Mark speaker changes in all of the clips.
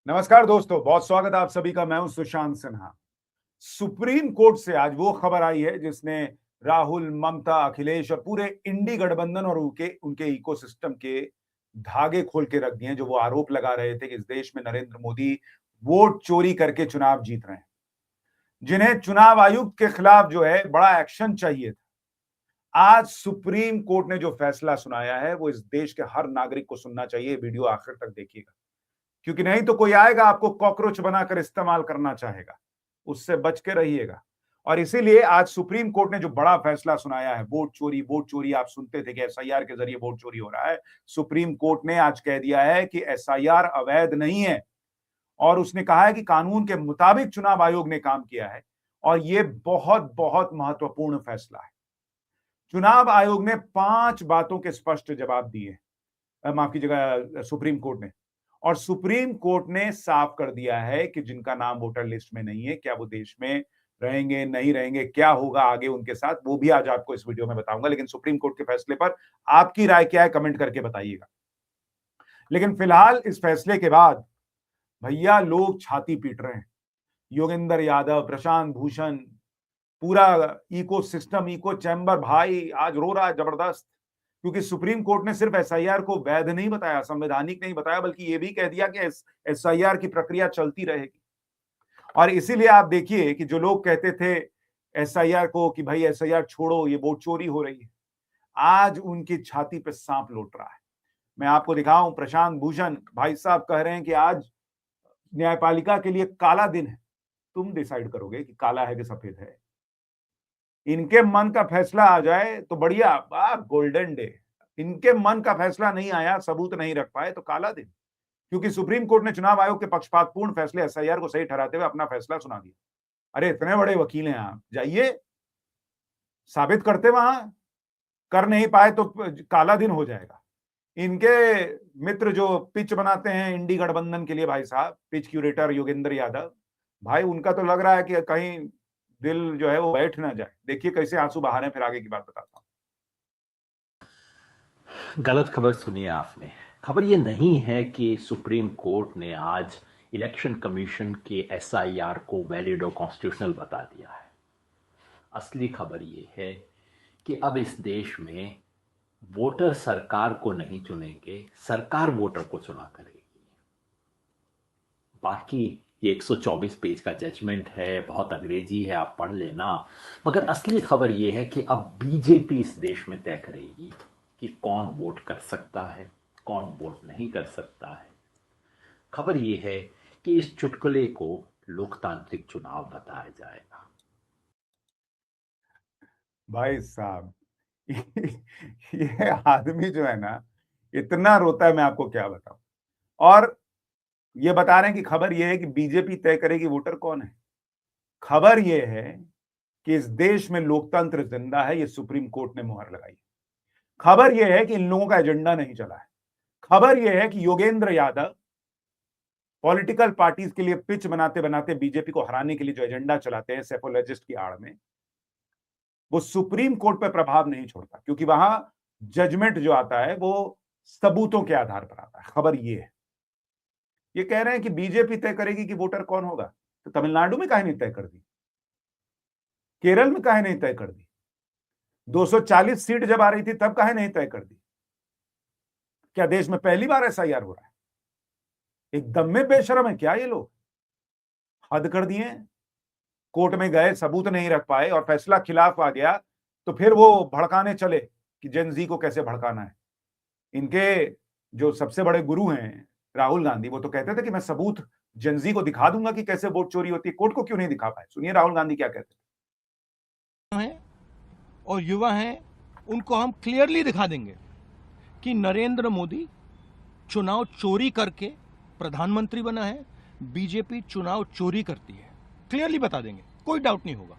Speaker 1: नमस्कार दोस्तों, बहुत स्वागत है आप सभी का। मैं हूं सुशांत सिन्हा। सुप्रीम कोर्ट से आज वो खबर आई है जिसने राहुल, ममता, अखिलेश और पूरे इंडी गठबंधन और उनके उनके इकोसिस्टम के धागे खोल के रख दिए हैं। जो वो आरोप लगा रहे थे कि इस देश में नरेंद्र मोदी वोट चोरी करके चुनाव जीत रहे हैं, जिन्हें चुनाव आयुक्त के खिलाफ जो है बड़ा एक्शन चाहिए था। आज सुप्रीम कोर्ट ने जो फैसला सुनाया है वो इस देश के हर नागरिक को सुनना चाहिए। वीडियो आखिर तक देखिएगा, क्योंकि नहीं तो कोई आएगा आपको कॉकरोच बनाकर इस्तेमाल करना चाहेगा। उससे बच के रहिएगा। और इसीलिए आज सुप्रीम कोर्ट ने जो बड़ा फैसला सुनाया है, वोट चोरी आप सुनते थे कि एसआईआर के जरिए वोट चोरी हो रहा है। सुप्रीम कोर्ट ने आज कह दिया है कि एसआईआर अवैध नहीं है, और उसने कहा है कि कानून के मुताबिक चुनाव आयोग ने काम किया है। और यह बहुत बहुत महत्वपूर्ण फैसला है। चुनाव आयोग ने 5 बातों के स्पष्ट जवाब दिए। माफ कीजिएगा, सुप्रीम कोर्ट ने। और सुप्रीम कोर्ट ने साफ कर दिया है कि जिनका नाम वोटर लिस्ट में नहीं है, क्या वो देश में रहेंगे, नहीं रहेंगे, क्या होगा आगे उनके साथ, वो भी आज आपको इस वीडियो में बताऊंगा। लेकिन सुप्रीम कोर्ट के फैसले पर आपकी राय क्या है, कमेंट करके बताइएगा। लेकिन फिलहाल इस फैसले के बाद भैया लोग छाती पीट रहे हैं। योगेंद्र यादव, प्रशांत भूषण, पूरा इको सिस्टम, इको चैम्बर भाई आज रो रहा है जबरदस्त। क्योंकि सुप्रीम कोर्ट ने सिर्फ एसआईआर को वैध नहीं बताया, संवैधानिक नहीं बताया, बल्कि यह भी कह दिया कि एसआईआर की प्रक्रिया चलती रहेगी। और इसीलिए आप देखिए कि जो लोग कहते थे एसआईआर को कि भाई एसआईआर छोड़ो, ये वोट चोरी हो रही है, आज उनकी छाती पे सांप लौट रहा है। मैं आपको दिखाऊं, प्रशांत भूषण भाई साहब कह रहे हैं कि आज न्यायपालिका के लिए काला दिन है। तुम डिसाइड करोगे कि काला है कि सफेद है। इनके मन का फैसला आ जाए तो बढ़िया, गोल्डन डे। इनके मन का फैसला नहीं आया, सबूत नहीं रख पाए, तो काला दिन। क्योंकि सुप्रीम कोर्ट ने चुनाव आयोग के पक्षपातपूर्ण फैसले एसआईआर को सही ठहराते हुए अपना फैसला सुना दिया। अरे इतने बड़े वकील हैं आप, जाइए साबित करते वहां। कर नहीं पाए तो काला दिन हो जाएगा। इनके मित्र जो पिच बनाते हैं इंडी गठबंधन के लिए, भाई साहब पिच क्यूरेटर योगेंद्र यादव भाई, उनका तो लग रहा है कि कहीं दिल जो है वो बैठ ना जाए। देखिए कैसे आंसू बहा रहे हैं, फिर आगे की बात बताता हूं।
Speaker 2: गलत खबर सुनी है आपने। खबर ये नहीं है कि सुप्रीम कोर्ट ने आज इलेक्शन कमीशन के एसआईआर को वैलिड और कॉन्स्टिट्यूशनल बता दिया है। असली खबर ये है कि अब इस देश में वोटर सरकार को नहीं चुनेंगे, सरकार वोटर को चुना करेगी। बाकी ये 124 पेज का जजमेंट है, बहुत अंग्रेजी है, आप पढ़ लेना। मगर असली खबर ये है कि अब बीजेपी इस देश में तय करेगी कि कौन वोट कर सकता है, कौन वोट नहीं कर सकता है। खबर यह है कि इस चुटकुले को लोकतांत्रिक चुनाव बताया जाएगा।
Speaker 1: भाई साहब ये आदमी जो है ना, इतना रोता है, मैं आपको क्या बताऊं। और ये बता रहे हैं कि खबर ये है कि बीजेपी तय करेगी वोटर कौन है। खबर ये है कि इस देश में लोकतंत्र जिंदा है, ये सुप्रीम कोर्ट ने मुहर लगाई। खबर यह है कि इन लोगों का एजेंडा नहीं चला है। खबर यह है कि योगेंद्र यादव पॉलिटिकल पार्टीज के लिए पिच बनाते बनाते बीजेपी को हराने के लिए जो एजेंडा चलाते हैं सेफोलॉजिस्ट की आड़ में, वो सुप्रीम कोर्ट पर प्रभाव नहीं छोड़ता। क्योंकि वहां जजमेंट जो आता है वो सबूतों के आधार पर आता है। खबर ये है, ये कह रहे हैं कि बीजेपी तय करेगी कि वोटर कौन होगा। तो तमिलनाडु में काहे नहीं तय कर दी, केरल में काहे नहीं तय कर दी, 240 सीट जब आ रही थी तब काहे नहीं तय कर दी। क्या देश में पहली बार एसआईआर हो रहा है? एकदम में बेशरम है क्या ये लोग, हद कर दिए। कोर्ट में गए, सबूत नहीं रख पाए और फैसला खिलाफ आ गया, तो फिर वो भड़काने चले कि जेनजी को कैसे भड़काना है। इनके जो सबसे बड़े गुरु हैं राहुल गांधी, वो तो कहते थे कि मैं सबूत जेनजी को दिखा दूंगा कि कैसे वोट चोरी होती है। कोर्ट को क्यों नहीं दिखा पाए? सुनिए राहुल गांधी क्या कहते
Speaker 3: हैं और युवा हैं, उनको हम क्लियरली दिखा देंगे कि नरेंद्र मोदी चुनाव चोरी करके प्रधानमंत्री बना है, बीजेपी चुनाव चोरी करती है। क्लियरली बता देंगे, कोई डाउट नहीं होगा।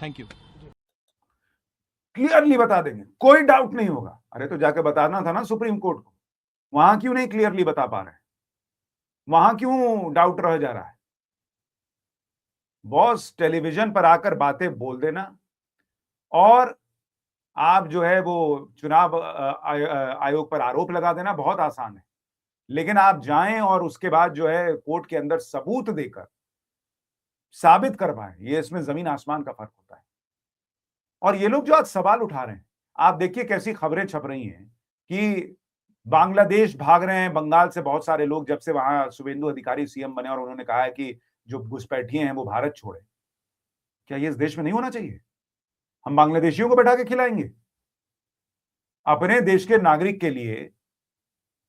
Speaker 3: Thank you.
Speaker 1: क्लियरली बता देंगे, कोई डाउट नहीं होगा। अरे तो जाके बताना था ना सुप्रीम कोर्ट को, वहां क्यों नहीं क्लियरली बता पा रहे? वहां क्यों डाउट रह जा रहा है? बॉस टेलीविजन पर आकर बातें बोल देना, और आप जो है वो चुनाव आयोग पर आरोप लगा देना बहुत आसान है। लेकिन आप जाएं और उसके बाद जो है कोर्ट के अंदर सबूत देकर साबित कर पाए, ये इसमें जमीन आसमान का फर्क होता है। और ये लोग जो आज सवाल उठा रहे हैं, आप देखिए कैसी खबरें छप रही हैं कि बांग्लादेश भाग रहे हैं, बंगाल से बहुत सारे लोग, जब से वहां शुभेंदु अधिकारी सीएम बने और उन्होंने कहा है कि जो घुसपैठिए हैं वो भारत छोड़े। क्या ये इस देश में नहीं होना चाहिए? हम बांग्लादेशियों को बैठा के खिलाएंगे? अपने देश के नागरिक के लिए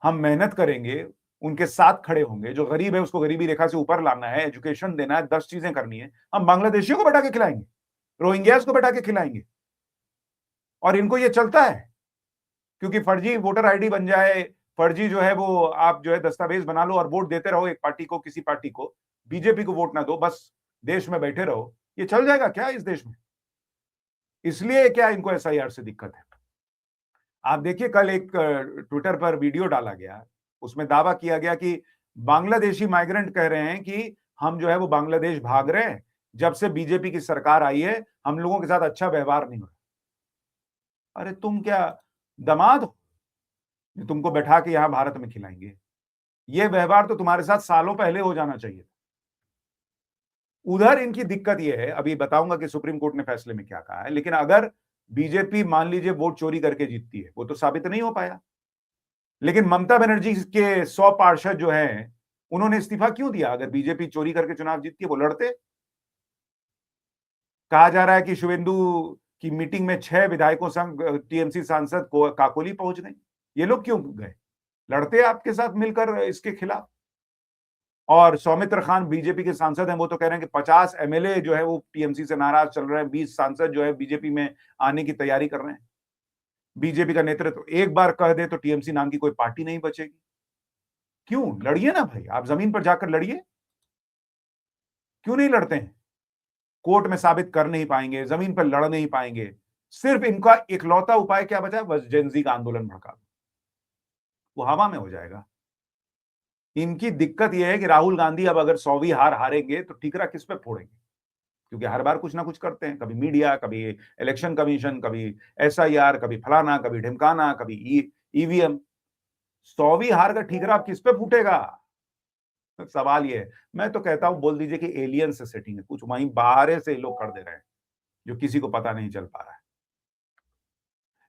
Speaker 1: हम मेहनत करेंगे, उनके साथ खड़े होंगे। जो गरीब है उसको गरीबी रेखा से ऊपर लाना है, एजुकेशन देना है, 10 चीजें करनी है, हम बांग्लादेशियों को बैठा के खिलाएंगे, रोहिंग्यास को बैठा के खिलाएंगे। और इनको ये चलता है क्योंकि फर्जी वोटर आईडी बन जाए, फर्जी जो है वो आप जो है दस्तावेज बना लो और वोट देते रहो एक पार्टी को, किसी पार्टी को, बीजेपी को वोट ना दो, बस देश में बैठे रहो। ये चल जाएगा क्या इस देश में? इसलिए क्या इनको एसआईआर से दिक्कत है? आप देखिए कल एक ट्विटर पर वीडियो डाला गया, उसमें दावा किया गया कि बांग्लादेशी माइग्रेंट कह रहे हैं कि हम जो है वो बांग्लादेश भाग रहे हैं, जब से बीजेपी की सरकार आई है हम लोगों के साथ अच्छा व्यवहार नहीं हो रहा। अरे तुम क्या दामाद हो जो तुमको बैठा के यहां भारत में खिलाएंगे? ये व्यवहार तो तुम्हारे साथ सालों पहले हो जाना चाहिए। उधर इनकी दिक्कत यह है, अभी बताऊंगा कि सुप्रीम कोर्ट ने फैसले में क्या कहा है, लेकिन अगर बीजेपी मान लीजिए वोट चोरी करके जीतती है, वो तो साबित नहीं हो पाया, लेकिन ममता बनर्जी के 100 पार्षद जो हैं उन्होंने इस्तीफा क्यों दिया? अगर बीजेपी चोरी करके चुनाव जीतती है वो लड़ते। कहा जा रहा है कि शुभेंदु की मीटिंग में 6 विधायकों संग टीएमसी सांसद काकोली पहुंच गए। ये लोग क्यों गए? लड़ते आपके साथ मिलकर इसके खिलाफ। और सौमित्र खान बीजेपी के सांसद हैं, वो तो कह रहे हैं कि 50 एमएलए जो है वो टीएमसी से नाराज चल रहे हैं, 20 सांसद जो है बीजेपी में आने की तैयारी कर रहे हैं। बीजेपी का नेतृत्व एक बार कह दे तो टीएमसी नाम की कोई पार्टी नहीं बचेगी। क्यों? लड़िए ना भाई, आप जमीन पर जाकर लड़िए। क्यों नहीं लड़ते हैं? कोर्ट में साबित कर नहीं पाएंगे, जमीन पर लड़ नहीं पाएंगे। सिर्फ इनका इकलौता उपाय क्या बचा? बस जेनजी का आंदोलन भड़का दो, वो हवा में हो जाएगा। इनकी दिक्कत यह है कि राहुल गांधी अब अगर 100वीं हार हारेंगे तो ठीकरा किस पे फोड़ेंगे? क्योंकि हर बार कुछ ना कुछ करते हैं, कभी मीडिया, कभी इलेक्शन कमीशन, कभी एसआईआर, कभी फलाना, कभी ढिमकाना, कभी ईवीएम। 100वीं हार का ठीकरा अब किस पे फूटेगा? सवाल ये है। मैं तो कहता हूं बोल दीजिए कि एलियन से सेटिंग है, कुछ वहीं बाहर से लोग कर दे रहे हैं जो किसी को पता नहीं चल पा रहा है।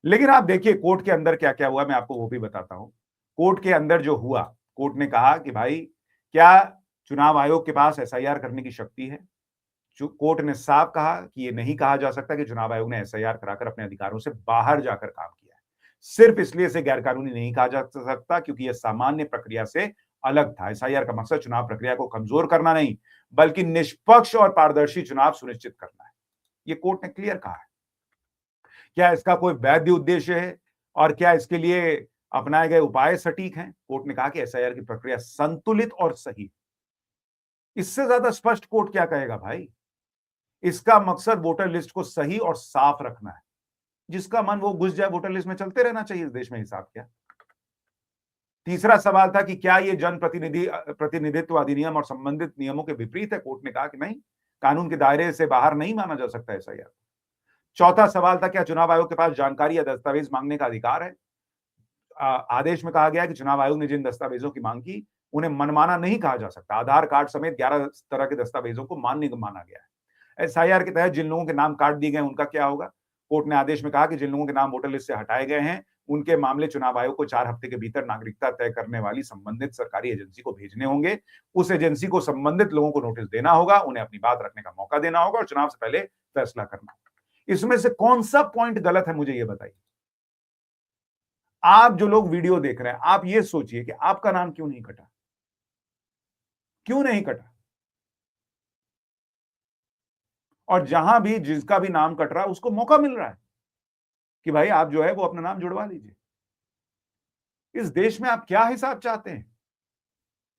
Speaker 1: लेकिन आप देखिए कोर्ट के अंदर क्या क्या हुआ, मैं आपको वो भी बताता हूं। कोर्ट के अंदर जो हुआ, कोर्ट ने कहा कि भाई क्या चुनाव आयोग के पास एसआईआर करने की शक्ति है? कोर्ट ने साफ कहा कि यह नहीं कहा जा सकता कि चुनाव आयोग ने एसआईआर कराकर अपने अधिकारों से बाहर जाकर काम किया है। सिर्फ इसलिए इसे गैरकानूनी नहीं कहा जा सकता क्योंकि यह सामान्य प्रक्रिया से अलग था। एसआईआर का मकसद चुनाव प्रक्रिया को कमजोर करना नहीं, बल्कि निष्पक्ष और पारदर्शी चुनाव सुनिश्चित करना है। यह कोर्ट ने क्लियर कहा है। क्या इसका कोई वैध उद्देश्य है और क्या इसके लिए अपनाए गए उपाय सटीक हैं? कोर्ट ने कहा कि एसआईआर की प्रक्रिया संतुलित और सही। इससे ज्यादा स्पष्ट कोर्ट क्या कहेगा भाई? इसका मकसद वोटर लिस्ट को सही और साफ रखना है। जिसका मन वो घुस जाए वोटर लिस्ट में, चलते रहना चाहिए इस देश में, हिसाब क्या। तीसरा सवाल था कि क्या ये प्रतिनिधित्व अधिनियम और संबंधित नियमों के विपरीत है? कोर्ट ने कहा कि नहीं, कानून के दायरे से बाहर नहीं माना जा सकता एसआईआर। चौथा सवाल था क्या चुनाव आयोग के पास जानकारी या दस्तावेज मांगने का अधिकार है? आदेश में कहा गया है कि चुनाव आयोग ने जिन दस्तावेजों की मांग की उन्हें मनमाना नहीं कहा जा सकता। आधार कार्ड समेत 11 तरह के दस्तावेजों को मान्य माना गया है। एसआईआर के तहत जिन लोगों के नाम काट दिए गए उनका क्या होगा? कोर्ट ने आदेश में कहा कि जिन लोगों के नाम वोटर लिस्ट से हटाए गए हैं उनके मामले चुनाव आयोग को 4 हफ्ते के भीतर नागरिकता तय करने वाली संबंधित सरकारी एजेंसी को भेजने होंगे। उस एजेंसी को संबंधित लोगों को नोटिस देना होगा, उन्हें अपनी बात रखने का मौका देना होगा और चुनाव से पहले फैसला करना होगा। इसमें से कौन सा पॉइंट गलत है, मुझे यह बताइए। आप जो लोग वीडियो देख रहे हैं, आप ये सोचिए कि आपका नाम क्यों नहीं कटा? क्यों नहीं कटा? और जहां भी जिसका भी नाम कट रहा है उसको मौका मिल रहा है कि भाई आप जो है वो अपना नाम जुड़वा लीजिए। इस देश में आप क्या हिसाब चाहते हैं?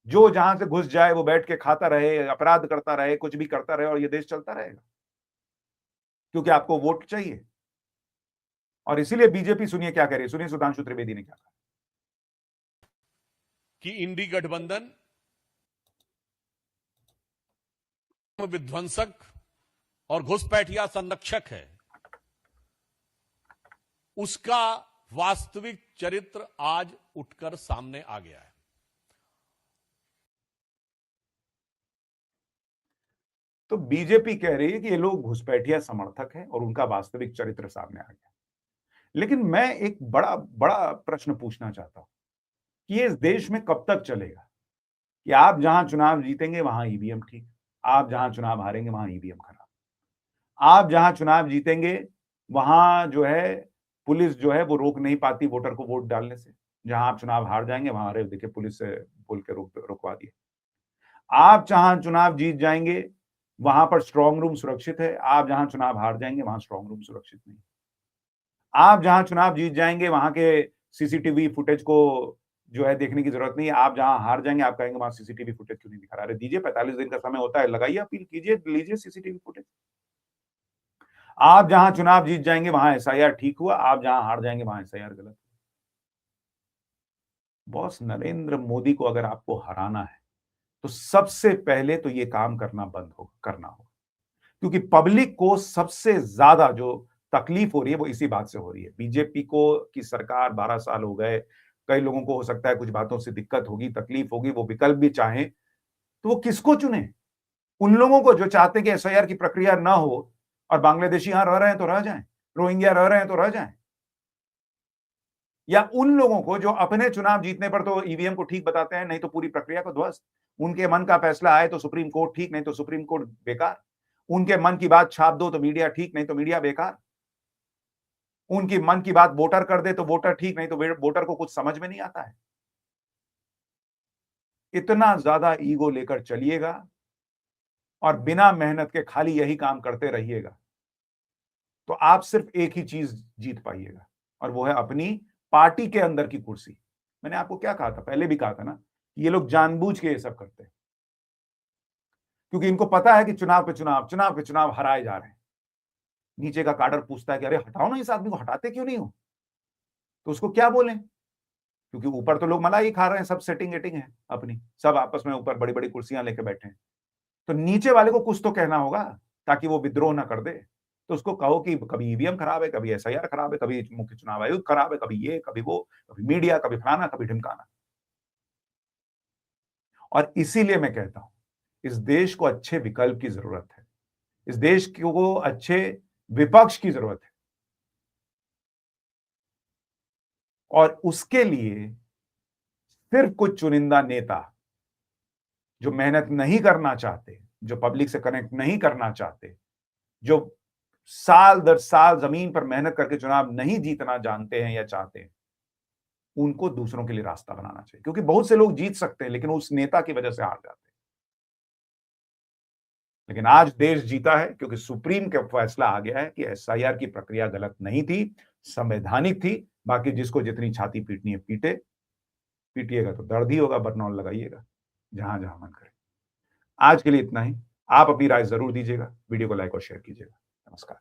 Speaker 1: जो जहां से घुस जाए वो बैठ के खाता रहे, अपराध करता रहे, कुछ भी करता रहे और ये देश चलता रहेगा क्योंकि आपको वोट चाहिए। और इसीलिए बीजेपी सुनिए क्या कह रही है, सुनिए सुधांशु त्रिवेदी ने क्या कहा
Speaker 4: कि इंडी गठबंधन विध्वंसक और घुसपैठिया संरक्षक है, उसका वास्तविक चरित्र आज उठकर सामने आ गया है।
Speaker 1: तो बीजेपी कह रही है कि ये लोग घुसपैठिया समर्थक हैं और उनका वास्तविक चरित्र सामने आ गया। लेकिन मैं एक बड़ा बड़ा प्रश्न पूछना चाहता हूं कि ये इस देश में कब तक चलेगा कि आप जहां चुनाव जीतेंगे वहां ईवीएम ठीक, आप जहां चुनाव हारेंगे वहां ईवीएम खराब, आप जहां चुनाव जीतेंगे वहां जो है पुलिस जो है वो रोक नहीं पाती वोटर को वोट डालने से, जहां आप चुनाव हार जाएंगे वहां अरे देखिए पुलिस से बोल के रुकवा दिया। आप जहां चुनाव जीत जाएंगे वहां पर स्ट्रांग रूम सुरक्षित है, आप जहां चुनाव हार जाएंगे वहां स्ट्रांग रूम सुरक्षित नहीं। आप जहां चुनाव जीत जाएंगे वहां के सीसीटीवी फुटेज को जो है देखने की जरूरत नहीं है, आप जहां हार जाएंगे आप कहेंगे वहां सीसीटीवी फुटेज क्यों नहीं दिखा रहा। अरे दीजिए 45 दिन का समय होता है, लगाइए अपील कीजिए, लीजिए सीसीटीवी फुटेज। आप जहां चुनाव जीत जाएंगे वहां एसआईआर ठीक हुआ, आप जहां हार जाएंगे वहां एसआईआर गलत। बॉस नरेंद्र मोदी को अगर आपको हराना है तो सबसे पहले तो ये काम करना करना होगा, क्योंकि पब्लिक को सबसे ज्यादा जो तकलीफ हो रही है वो इसी बात से हो रही है। बीजेपी को की सरकार 12 साल हो गए, कई लोगों को हो सकता है कुछ बातों से दिक्कत होगी, तकलीफ होगी, वो विकल्प भी चाहें तो वो किसको चुने? उन लोगों को जो चाहते हैं कि एसआईआर की प्रक्रिया ना हो और बांग्लादेशी यहां रह रहे हैं तो रह जाएं, रोहिंग्या रह रहे हैं तो रह जाएं, या उन लोगों को जो अपने चुनाव जीतने पर तो ईवीएम को ठीक बताते हैं, नहीं तो पूरी प्रक्रिया को ध्वस्त। उनके मन का फैसला आए तो सुप्रीम कोर्ट ठीक, नहीं तो सुप्रीम कोर्ट बेकार। उनके मन की बात छाप दो तो मीडिया ठीक, नहीं तो मीडिया बेकार। उनकी मन की बात वोटर कर दे तो वोटर ठीक, नहीं तो वोटर को कुछ समझ में नहीं आता है। इतना ज्यादा ईगो लेकर चलिएगा और बिना मेहनत के खाली यही काम करते रहिएगा तो आप सिर्फ एक ही चीज जीत पाइएगा और वो है अपनी पार्टी के अंदर की कुर्सी। मैंने आपको क्या कहा था, पहले भी कहा था ना, ये लोग जानबूझ के ये सब करते हैं क्योंकि इनको पता है कि चुनाव पे चुनाव हराए जा रहे हैं। नीचे का काडर पूछता है कि अरे हटाओ ना इस आदमी को, हटाते क्यों नहीं हो? तो उसको क्या बोलें, क्योंकि ऊपर तो लोग मलाई खा रहे हैं, सब सेटिंग एटिंग है अपनी, सब आपस में ऊपर बड़ी बड़ी कुर्सियां लेके बैठे हैं। तो नीचे वाले को कुछ तो कहना होगा ताकि वो विद्रोह ना कर दे। तो उसको कहो कि कभी ईवीएम खराब है, कभी एसआईआर खराब है, कभी मुख्य चुनाव आयोग खराब है, कभी ये कभी वो, कभी मीडिया, कभी फलाना कभी ढिमकाना। और इसीलिए मैं कहता हूं इस देश को अच्छे विकल्प की जरूरत है, इस देश को अच्छे विपक्ष की जरूरत है और उसके लिए सिर्फ कुछ चुनिंदा नेता जो मेहनत नहीं करना चाहते, जो पब्लिक से कनेक्ट नहीं करना चाहते, जो साल दर साल जमीन पर मेहनत करके चुनाव नहीं जीतना जानते हैं या चाहते हैं, उनको दूसरों के लिए रास्ता बनाना चाहिए। क्योंकि बहुत से लोग जीत सकते हैं लेकिन उस नेता की वजह से हार जाते हैं। लेकिन आज देश जीता है क्योंकि सुप्रीम का फैसला आ गया है कि एसआईआर की प्रक्रिया गलत नहीं थी, संवैधानिक थी। बाकी जिसको जितनी छाती पीटनी है पीटे, पीटिएगा तो दर्द ही होगा, बरनौल लगाइएगा जहां जहां मन करे। आज के लिए इतना ही। आप अपनी राय जरूर दीजिएगा, वीडियो को लाइक और शेयर कीजिएगा। नमस्कार।